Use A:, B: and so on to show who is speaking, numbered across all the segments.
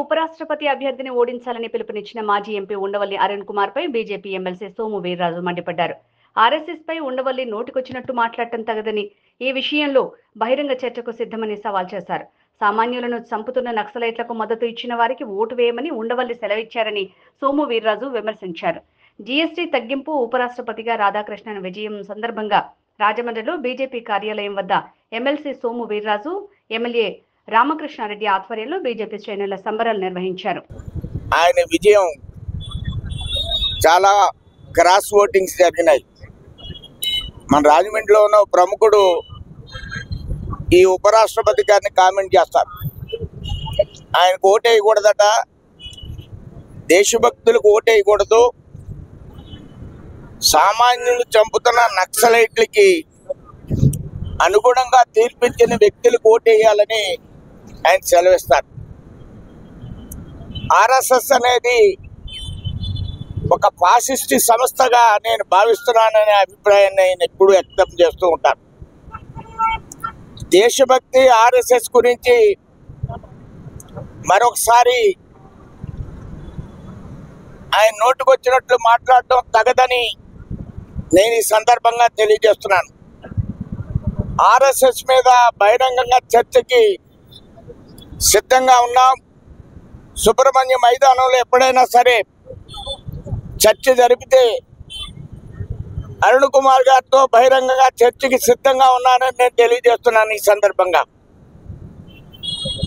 A: ఉపరాష్ట్రపతి అభ్యర్థిని ఓడించాలని పిలుపునిచ్చిన మాజీ ఎంపీ ఉండవల్లి అరుణ్ కుమార్ పై బీజేపీ ఎమ్మెల్సీ సోము వీర్రాజు మండిపడ్డారు. ఆర్ఎస్ఎస్ పై ఉండవల్లి నోటికొచ్చినట్టు మాట్లాడటం తగదని, ఈ విషయంలో బహిరంగ చర్చకు సిద్ధమని సవాల్ చేశారు. సామాన్యులను చంపుతున్న నక్సలైట్లకు మద్దతు ఇచ్చిన వారికి ఓటు వేయమని ఉండవల్లి సెలవిచ్చారని సోము వీర్రాజు విమర్శించారు. జీఎస్టీ తగ్గింపు ఉపరాష్ట్రపతిగా రాధాకృష్ణన్ విజయం సందర్భంగా రాజమండ్రిలో బీజేపీ కార్యాలయం వద్ద ఎమ్మెల్సీ సోము వీర్రాజు, ఎమ్మెల్యే రామకృష్ణారెడ్డి ఆధ్వర్యంలో బీజేపీ శ్రేణుల సంబరాలు నిర్వహించారు.
B: ఆయన విజయం చాలా క్రాస్ ఓటింగ్స్ జరిగినాయి. మన రాజమండ్రిలో ఉన్న ప్రముఖుడు ఈ ఉపరాష్ట్రపతి గారిని కామెంట్ చేస్తారు. ఆయనకు ఓటేయకూడదట, దేశభక్తులకు ఓటేయకూడదు, సామాన్యులు చంపుతున్న నక్సలైట్లకి అనుగుణంగా తీర్పిచ్చిన వ్యక్తులకు ఓటేయాలని ఆయన సెలవిస్తారు. ఆర్ఎస్ఎస్ అనేది ఒక ఫాసిస్ట్ సంస్థగా నేను భావిస్తున్నాననే అభిప్రాయాన్ని ఆయన ఎప్పుడు వ్యక్తం చేస్తూ ఉంటాను. దేశభక్తి ఆర్ఎస్ఎస్ గురించి మరొకసారి ఆయన నోటుకొచ్చినట్లు మాట్లాడటం తగదని నేను ఈ సందర్భంగా తెలియజేస్తున్నాను. ఆర్ఎస్ఎస్ మీద బహిరంగంగా చర్చకి సిద్ధంగా ఉన్నాం. సుబ్రహ్మణ్య మైదానంలో ఎప్పుడైనా సరే చర్చ జరిపితే అరుణ్ కుమార్ గారితో బహిరంగంగా చర్చకి సిద్ధంగా ఉన్నానని నేను తెలియజేస్తున్నాను. ఈ సందర్భంగా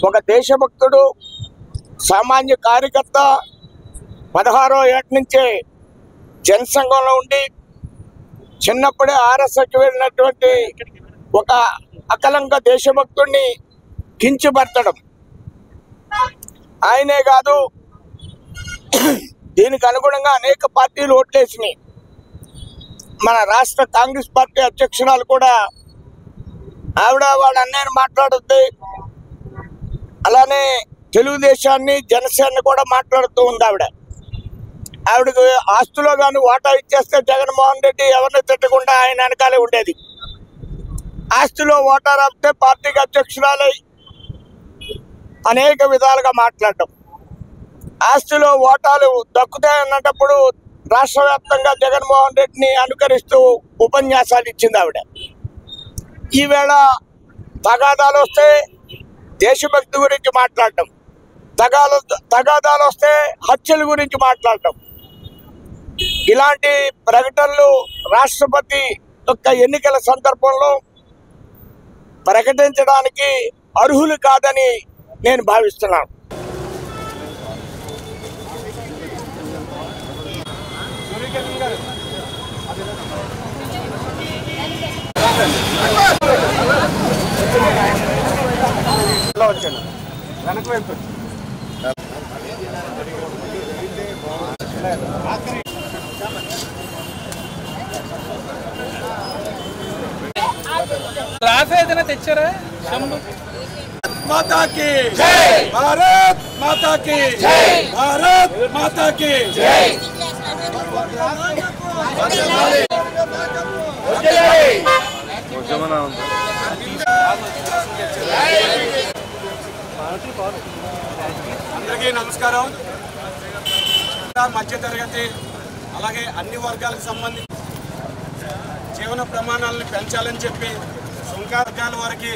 B: ఒక దేశభక్తుడు, సామాన్య కార్యకర్త, 16వ ఏట నుంచే జనసంఘంలో ఉండి చిన్నప్పుడే ఆర్ఎస్ఎస్కి వెళ్ళినటువంటి ఒక అకలంక దేశభక్తుడిని కించపరచడం ఆయనే కాదు, దీనికి అనుగుణంగా అనేక పార్టీలు ఓట్లేసినాయి. మన రాష్ట్ర కాంగ్రెస్ పార్టీ అధ్యక్షురాలు కూడా ఆవిడ వాళ్ళ అన్నయ్యని మాట్లాడుద్ది, అలానే తెలుగుదేశాన్ని జనసేనని కూడా మాట్లాడుతూ ఉంది. ఆవిడకి ఆస్తులో కానీ వాటా ఇచ్చేస్తే జగన్మోహన్ రెడ్డి ఎవరిని తిట్టకుండా ఆయన వెనకాలే ఉండేది. ఆస్తిలో వాటా రాపితే పార్టీకి అధ్యక్షురాలై అనేక విధాలుగా మాట్లాడటం, ఆస్తిలో ఓటాలు దక్కుతాయన్నప్పుడు రాష్ట్ర వ్యాప్తంగా జగన్మోహన్ రెడ్డిని అనుకరిస్తూ ఉపన్యాసాలు ఇచ్చింది ఆవిడ. ఈవేళ తగాదాలు వస్తే దేశభక్తి గురించి మాట్లాడటం, తగాదాలు వస్తే హత్యల గురించి మాట్లాడటం, ఇలాంటి ప్రకటనలు రాష్ట్రపతి యొక్క ఎన్నికల సందర్భంలో ప్రకటించడానికి అర్హులు కాదని నేను భావిస్తున్నాను.
C: ఏదైనా తెచ్చారా?
D: माता की जय, भारत माता की जय, भारत माता की जय। అందరికీ నమస్కారం. మధ్య తరగతి అలాగే అన్ని వర్గాలకు సంబంధించి జీవన ప్రమాణాలను పెంచాలని చెప్పి సుంకాల వారికి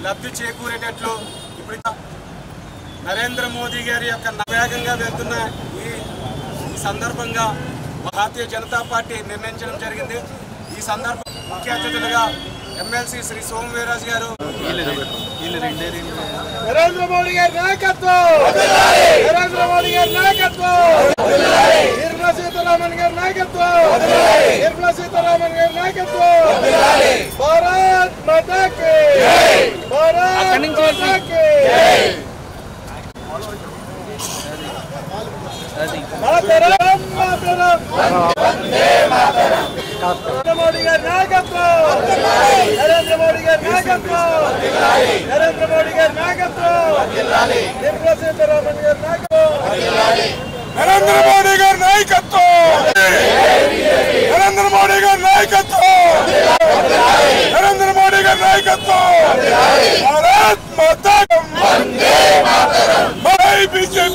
D: లబ్ధి చేకూరేటట్లు ఇప్పుడు నరేంద్ర మోదీ గారి యొక్క వేగంగా వెళ్తున్న ఈ సందర్భంగా భారతీయ జనతా పార్టీ నిర్ణయించడం జరిగింది. ఈ సందర్భం ముఖ్య అతిథులుగా ఎమ్మెల్సీ శ్రీ సోము వీర్రాజు గారు, నరేంద్ర మోడీ గారి నాయకత్వం, నరేంద్ర మోడీ గారి నాయకత్వం, నిర్మలా సీతారామన్ గారి నాయకత్వం, నిర్మలా సీతారామన్ గారి నాయకత్వం, భారత్ మాతా కీ జై, భారత్ మాతా కీ జై, మాతరం మాతరం వందే మాతరం, నరేంద్ర మోడీ గారి నాయకత్వం, నరేంద్ర మోడీ గారి నాయకత్వం, నరేంద్ర మోడీ గారి నాయకత్వం, నిర్మలా సీతారామన్ గారి నాయకత్వం, నరేంద్ర మోడీ గారి నాయకత్వం, నరేంద్ర మోడీ గారి నాయకత్వం, నరేంద్ర మోడీ గారి నాయకత్వం, భారత్ మాతా వందే మాతరం, జై బీజేపీ.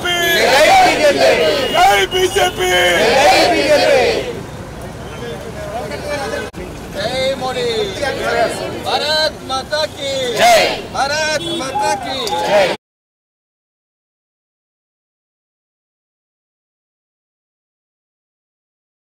B: बीजेपी
E: जय मोदी भारत माता की जय भारत माता की जय।